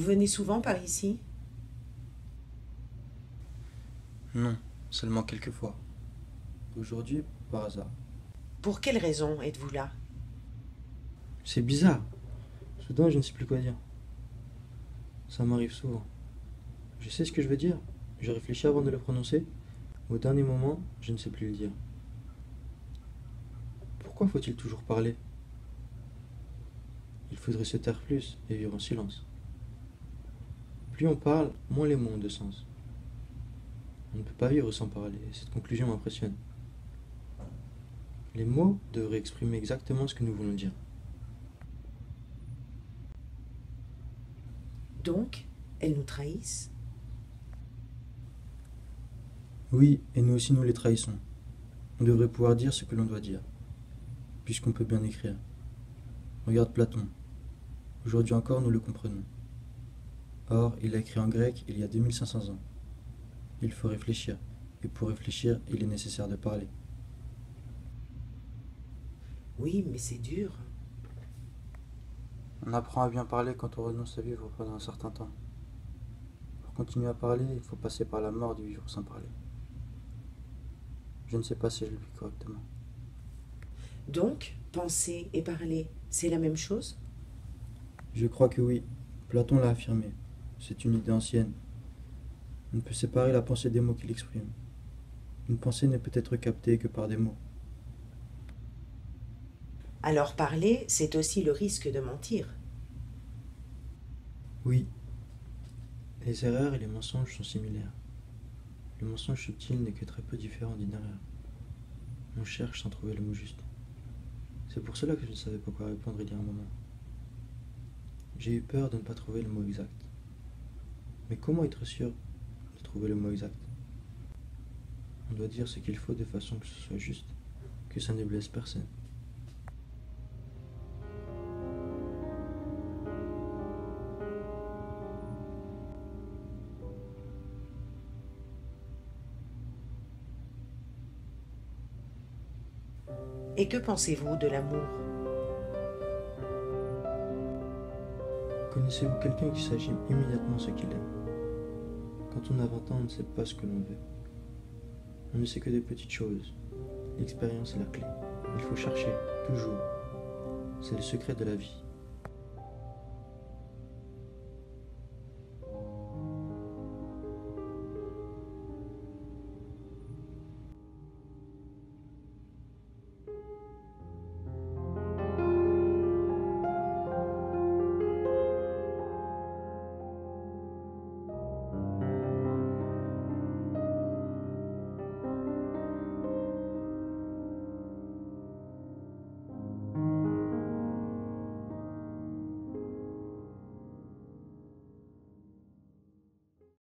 venez souvent par ici? Non, seulement quelques fois. Aujourd'hui, par hasard. Pour quelle raison êtes-vous là? C'est bizarre. Soudain, je ne sais plus quoi dire. Ça m'arrive souvent. Je sais ce que je veux dire. Je réfléchis avant de le prononcer. Au dernier moment, je ne sais plus le dire. Pourquoi faut-il toujours parler? Il faudrait se taire plus et vivre en silence. Plus on parle, moins les mots ont de sens. On ne peut pas vivre sans parler, et cette conclusion m'impressionne. Les mots devraient exprimer exactement ce que nous voulons dire. Donc, elles nous trahissent? Oui, et nous aussi nous les trahissons. On devrait pouvoir dire ce que l'on doit dire, puisqu'on peut bien écrire. Regarde Platon. Aujourd'hui encore, nous le comprenons. Or, il a écrit en grec il y a 2500 ans. Il faut réfléchir, et pour réfléchir, il est nécessaire de parler. Oui, mais c'est dur. On apprend à bien parler quand on renonce à vivre pendant un certain temps. Pour continuer à parler, il faut passer par la mort de vivre sans parler. Je ne sais pas si je le vis correctement. Donc, penser et parler, c'est la même chose? Je crois que oui. Platon l'a affirmé. C'est une idée ancienne. On ne peut séparer la pensée des mots qu'il exprime. Une pensée ne peut être captée que par des mots. Alors parler, c'est aussi le risque de mentir. Oui, les erreurs et les mensonges sont similaires. Le mensonge subtil n'est que très peu différent d'une erreur. On cherche sans trouver le mot juste. C'est pour cela que je ne savais pas quoi répondre il y a un moment. J'ai eu peur de ne pas trouver le mot exact. Mais comment être sûr de trouver le mot exact? On doit dire ce qu'il faut de façon que ce soit juste, que ça ne blesse personne. Et que pensez-vous de l'amour? Connaissez-vous quelqu'un qui s'agit immédiatement ce qu'il aime? Quand on a 20 ans, on ne sait pas ce que l'on veut. On ne sait que des petites choses. L'expérience est la clé. Il faut chercher, toujours. C'est le secret de la vie.